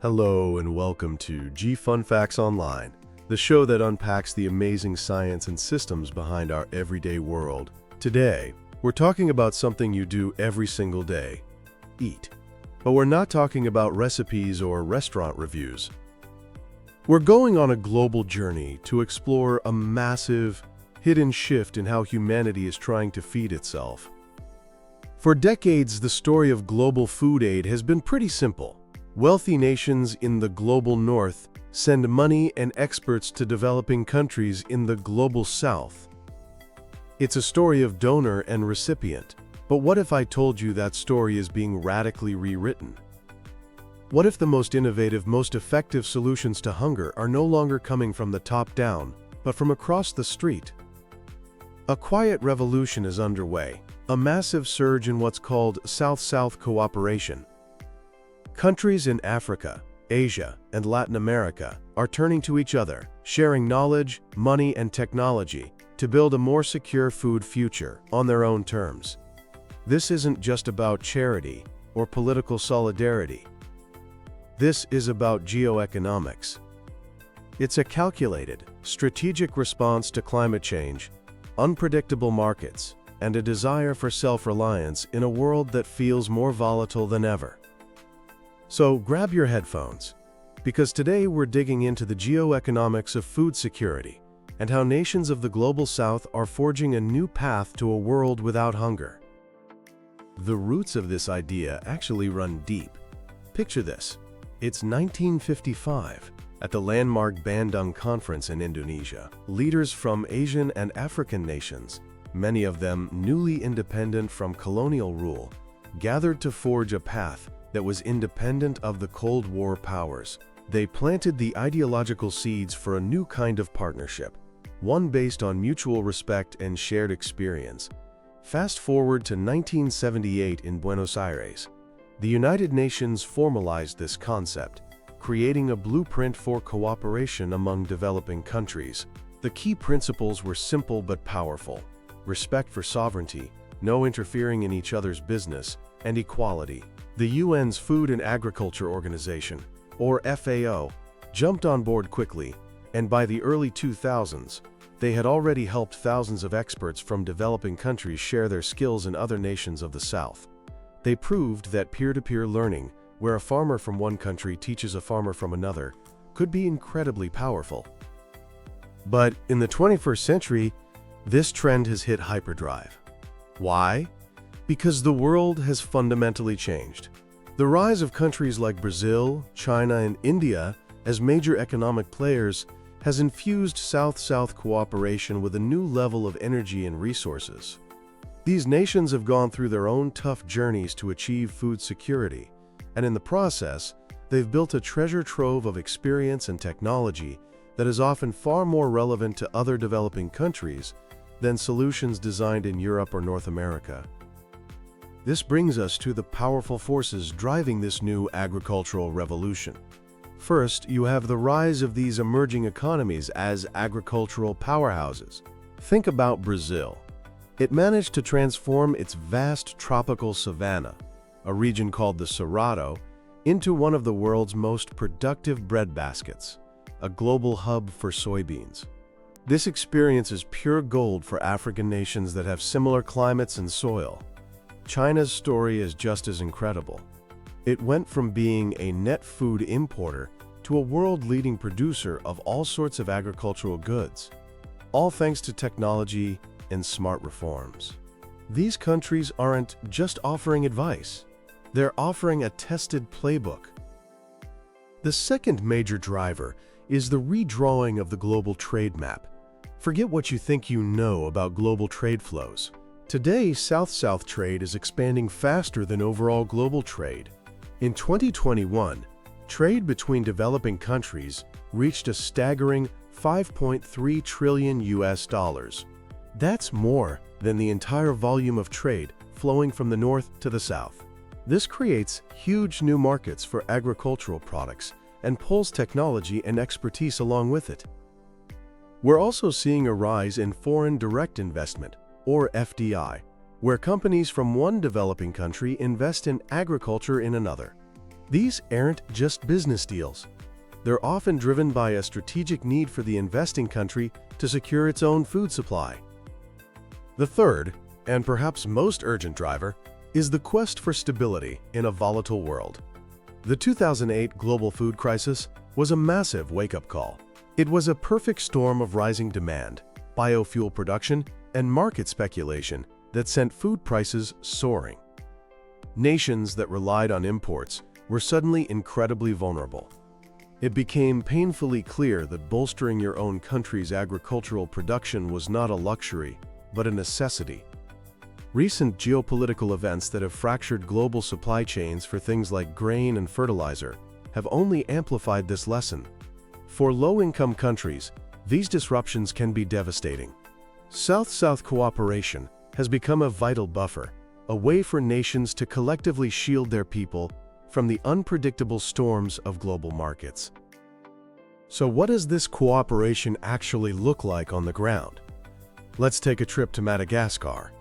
Hello and welcome to G Fun Facts Online, the show that unpacks the amazing science and systems behind our everyday world. Today, we're talking about something you do every single day: eat. But we're not talking about recipes or restaurant reviews. We're going on a global journey to explore a massive, hidden shift in how humanity is trying to feed itself. For decades, the story of global food aid has been pretty simple. Wealthy nations in the global north send money and experts to developing countries in the global south. It's a story of donor and recipient. But what if I told you that story is being radically rewritten? What if the most innovative, most effective solutions to hunger are no longer coming from the top down, but from across the street? A quiet revolution is underway, a massive surge in what's called South-South cooperation. Countries in Africa, Asia, and Latin America are turning to each other, sharing knowledge, money, and technology to build a more secure food future on their own terms. This isn't just about charity or political solidarity. This is about geoeconomics. It's a calculated, strategic response to climate change, unpredictable markets, and a desire for self-reliance in a world that feels more volatile than ever. So grab your headphones, because today we're digging into the geoeconomics of food security and how nations of the global south are forging a new path to a world without hunger. The roots of this idea actually run deep. Picture this. It's 1955. At the landmark Bandung Conference in Indonesia, leaders from Asian and African nations, many of them newly independent from colonial rule, gathered to forge a path that was independent of the Cold War powers. They planted the ideological seeds for a new kind of partnership, one based on mutual respect and shared experience. Fast forward to 1978 in Buenos Aires. The United Nations formalized this concept, creating a blueprint for cooperation among developing countries. The key principles were simple but powerful: respect for sovereignty, no interfering in each other's business, and equality. The UN's Food and Agriculture Organization, or FAO, jumped on board quickly, and by the early 2000s, they had already helped thousands of experts from developing countries share their skills in other nations of the South. They proved that peer-to-peer learning, where a farmer from one country teaches a farmer from another, could be incredibly powerful. But in the 21st century, this trend has hit hyperdrive. Why? Because the world has fundamentally changed. The rise of countries like Brazil, China, and India as major economic players has infused South-South cooperation with a new level of energy and resources. These nations have gone through their own tough journeys to achieve food security, and in the process, they've built a treasure trove of experience and technology that is often far more relevant to other developing countries than solutions designed in Europe or North America. This brings us to the powerful forces driving this new agricultural revolution. First, you have the rise of these emerging economies as agricultural powerhouses. Think about Brazil. It managed to transform its vast tropical savanna, a region called the Cerrado, into one of the world's most productive breadbaskets, a global hub for soybeans. This experience is pure gold for African nations that have similar climates and soil. China's story is just as incredible. It went from being a net food importer to a world-leading producer of all sorts of agricultural goods, all thanks to technology and smart reforms. These countries aren't just offering advice, they're offering a tested playbook. The second major driver is the redrawing of the global trade map. Forget what you think you know about global trade flows. Today, South-South trade is expanding faster than overall global trade. In 2021, trade between developing countries reached a staggering $5.3 trillion. That's more than the entire volume of trade flowing from the north to the south. This creates huge new markets for agricultural products and pulls technology and expertise along with it. We're also seeing a rise in foreign direct investment, or FDI, where companies from one developing country invest in agriculture in another. These aren't just business deals. They're often driven by a strategic need for the investing country to secure its own food supply. The third, and perhaps most urgent driver, is the quest for stability in a volatile world. The 2008 global food crisis was a massive wake-up call. It was a perfect storm of rising demand, biofuel production, and market speculation that sent food prices soaring. Nations that relied on imports were suddenly incredibly vulnerable. It became painfully clear that bolstering your own country's agricultural production was not a luxury, but a necessity. Recent geopolitical events that have fractured global supply chains for things like grain and fertilizer have only amplified this lesson. For low-income countries, these disruptions can be devastating. South-South cooperation has become a vital buffer, a way for nations to collectively shield their people from the unpredictable storms of global markets. So what does this cooperation actually look like on the ground? Let's take a trip to Madagascar.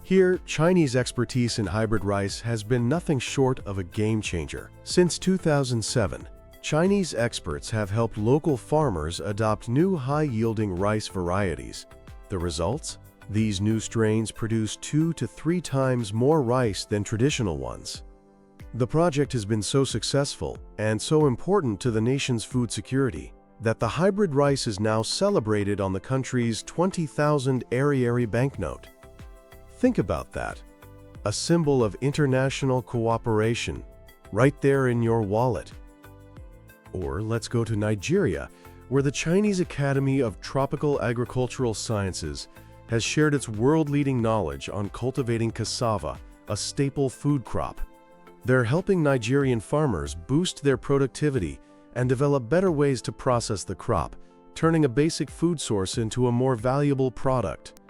Here, Chinese expertise in hybrid rice has been nothing short of a game changer. Since 2007, Chinese experts have helped local farmers adopt new high-yielding rice varieties. The results? These new strains produce 2 to 3 times more rice than traditional ones. The project has been so successful and so important to the nation's food security that the hybrid rice is now celebrated on the country's 20,000 Ari banknote. Think about that. A symbol of international cooperation, right there in your wallet. Or let's go to Nigeria, where the Chinese Academy of Tropical Agricultural Sciences has shared its world-leading knowledge on cultivating cassava, a staple food crop. They're helping Nigerian farmers boost their productivity and develop better ways to process the crop, turning a basic food source into a more valuable product.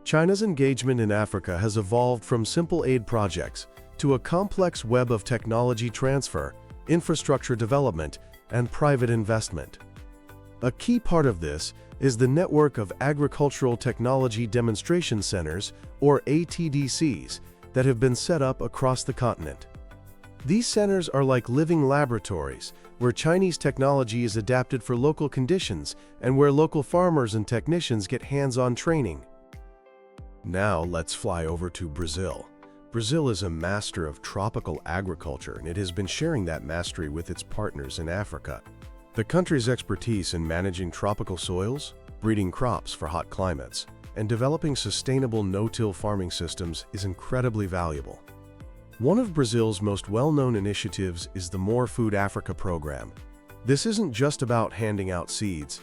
China's engagement in Africa has evolved from simple aid projects to a complex web of technology transfer, infrastructure development, and private investment. A key part of this is the network of Agricultural Technology Demonstration Centers, or ATDCs, that have been set up across the continent. These centers are like living laboratories where Chinese technology is adapted for local conditions and where local farmers and technicians get hands-on training. Now let's fly over to Brazil. Brazil is a master of tropical agriculture, and it has been sharing that mastery with its partners in Africa. The country's expertise in managing tropical soils, breeding crops for hot climates, and developing sustainable no-till farming systems is incredibly valuable. One of Brazil's most well-known initiatives is the More Food Africa program. This isn't just about handing out seeds.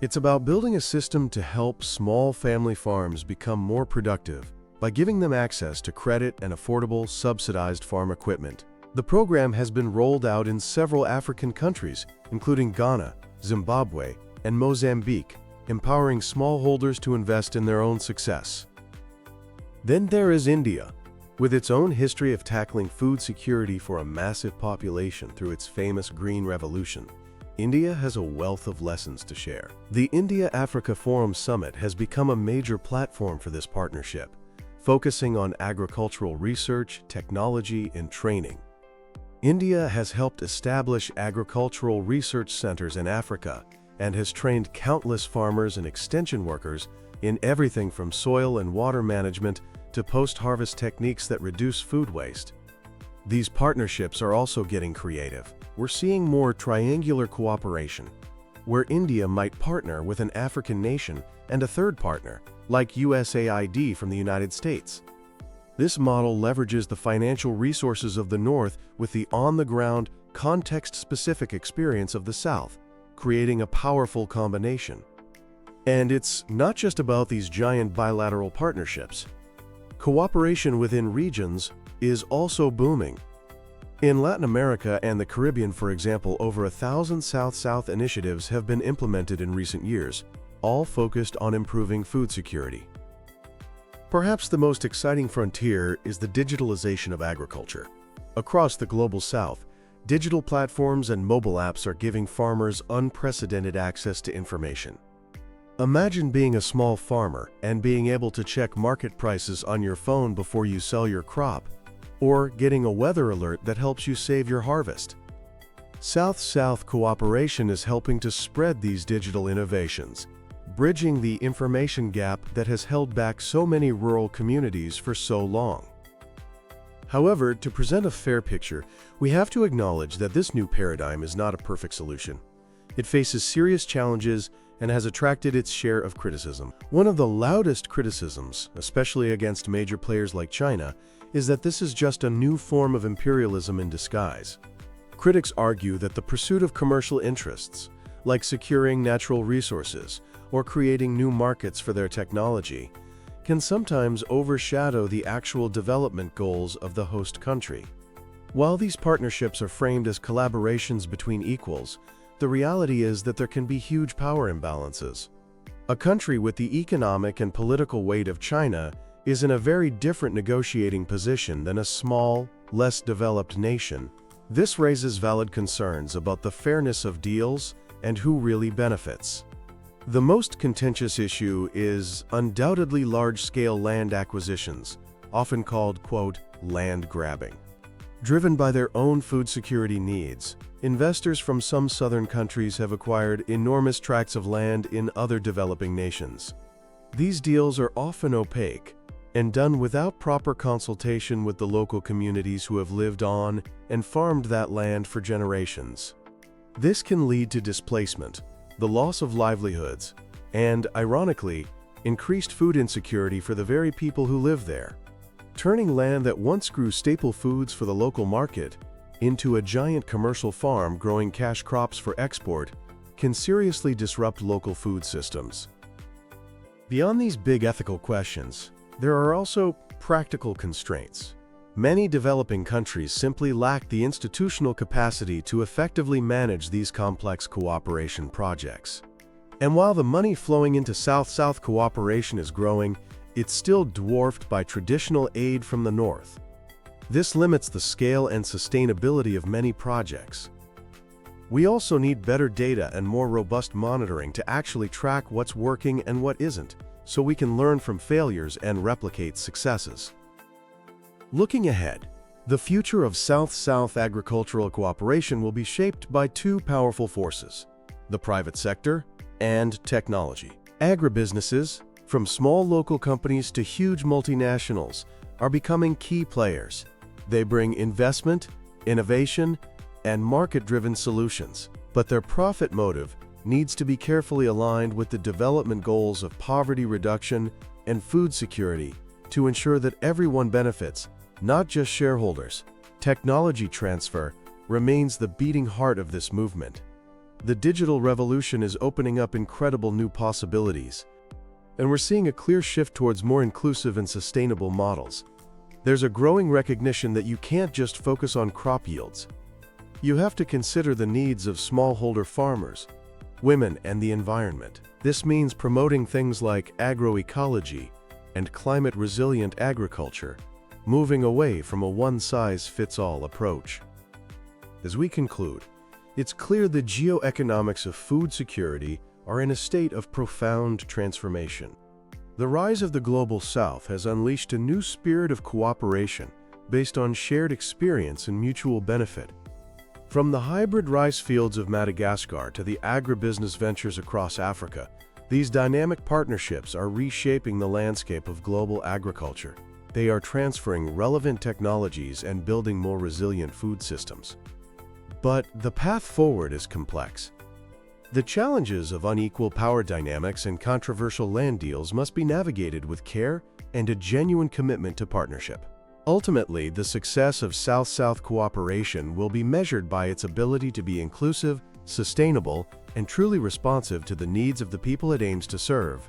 It's about building a system to help small family farms become more productive by giving them access to credit and affordable, subsidized farm equipment. The program has been rolled out in several African countries, including Ghana, Zimbabwe, and Mozambique, empowering smallholders to invest in their own success. Then there is India, with its own history of tackling food security for a massive population through its famous Green Revolution. India has a wealth of lessons to share. The India-Africa Forum Summit has become a major platform for this partnership, focusing on agricultural research, technology, and training. India has helped establish agricultural research centers in Africa and has trained countless farmers and extension workers in everything from soil and water management to post-harvest techniques that reduce food waste. These partnerships are also getting creative. We're seeing more triangular cooperation, where India might partner with an African nation and a third partner, like USAID from the United States. This model leverages the financial resources of the North with the on-the-ground, context-specific experience of the South, creating a powerful combination. And it's not just about these giant bilateral partnerships. Cooperation within regions is also booming. In Latin America and the Caribbean, for example, over 1,000 South-South initiatives have been implemented in recent years, all focused on improving food security. Perhaps the most exciting frontier is the digitalization of agriculture. Across the Global South, digital platforms and mobile apps are giving farmers unprecedented access to information. Imagine being a small farmer and being able to check market prices on your phone before you sell your crop. or getting a weather alert that helps you save your harvest. South-South cooperation is helping to spread these digital innovations, bridging the information gap that has held back so many rural communities for so long. However, to present a fair picture, we have to acknowledge that this new paradigm is not a perfect solution. It faces serious challenges and has attracted its share of criticism. One of the loudest criticisms, especially against major players like China, is that this is just a new form of imperialism in disguise. Critics argue that the pursuit of commercial interests, like securing natural resources or creating new markets for their technology, can sometimes overshadow the actual development goals of the host country. While these partnerships are framed as collaborations between equals, the reality is that there can be huge power imbalances. A country with the economic and political weight of China is in a very different negotiating position than a small, less developed nation. This raises valid concerns about the fairness of deals and who really benefits. The most contentious issue is undoubtedly large-scale land acquisitions, often called, quote, land grabbing. Driven by their own food security needs, investors from some southern countries have acquired enormous tracts of land in other developing nations. These deals are often opaque and done without proper consultation with the local communities who have lived on and farmed that land for generations. This can lead to displacement, the loss of livelihoods, and, ironically, increased food insecurity for the very people who live there. Turning land that once grew staple foods for the local market into a giant commercial farm growing cash crops for export can seriously disrupt local food systems. Beyond these big ethical questions, there are also practical constraints. Many developing countries simply lack the institutional capacity to effectively manage these complex cooperation projects. And while the money flowing into South-South cooperation is growing, it's still dwarfed by traditional aid from the North. This limits the scale and sustainability of many projects. We also need better data and more robust monitoring to actually track what's working and what isn't, so we can learn from failures and replicate successes. Looking ahead, the future of South-South agricultural cooperation will be shaped by two powerful forces: the private sector and technology. Agribusinesses, from small local companies to huge multinationals, are becoming key players. They bring investment, innovation, and market-driven solutions, but their profit motive needs to be carefully aligned with the development goals of poverty reduction and food security to ensure that everyone benefits, not just shareholders. Technology transfer remains the beating heart of this movement. The digital revolution is opening up incredible new possibilities, and we're seeing a clear shift towards more inclusive and sustainable models. There's a growing recognition that you can't just focus on crop yields. You have to consider the needs of smallholder farmers, women, and the environment. This means promoting things like agroecology and climate-resilient agriculture, moving away from a one-size-fits-all approach. As we conclude, it's clear the geo-economics of food security are in a state of profound transformation. The rise of the Global South has unleashed a new spirit of cooperation based on shared experience and mutual benefit. From the hybrid rice fields of Madagascar to the agribusiness ventures across Africa, these dynamic partnerships are reshaping the landscape of global agriculture. They are transferring relevant technologies and building more resilient food systems. But the path forward is complex. The challenges of unequal power dynamics and controversial land deals must be navigated with care and a genuine commitment to partnership. Ultimately, the success of South-South cooperation will be measured by its ability to be inclusive, sustainable, and truly responsive to the needs of the people it aims to serve.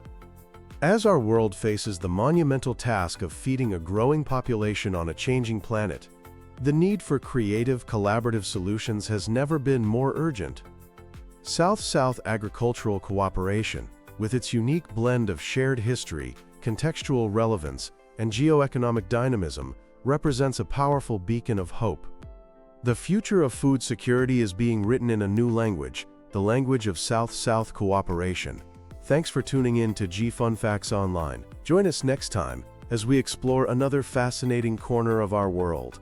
As our world faces the monumental task of feeding a growing population on a changing planet, the need for creative, collaborative solutions has never been more urgent. South-South agricultural cooperation, with its unique blend of shared history, contextual relevance, and geo-economic dynamism, represents a powerful beacon of hope. The future of food security is being written in a new language, the language of South-South cooperation. Thanks for tuning in to G-Fun-Facts Online. Join us next time as we explore another fascinating corner of our world.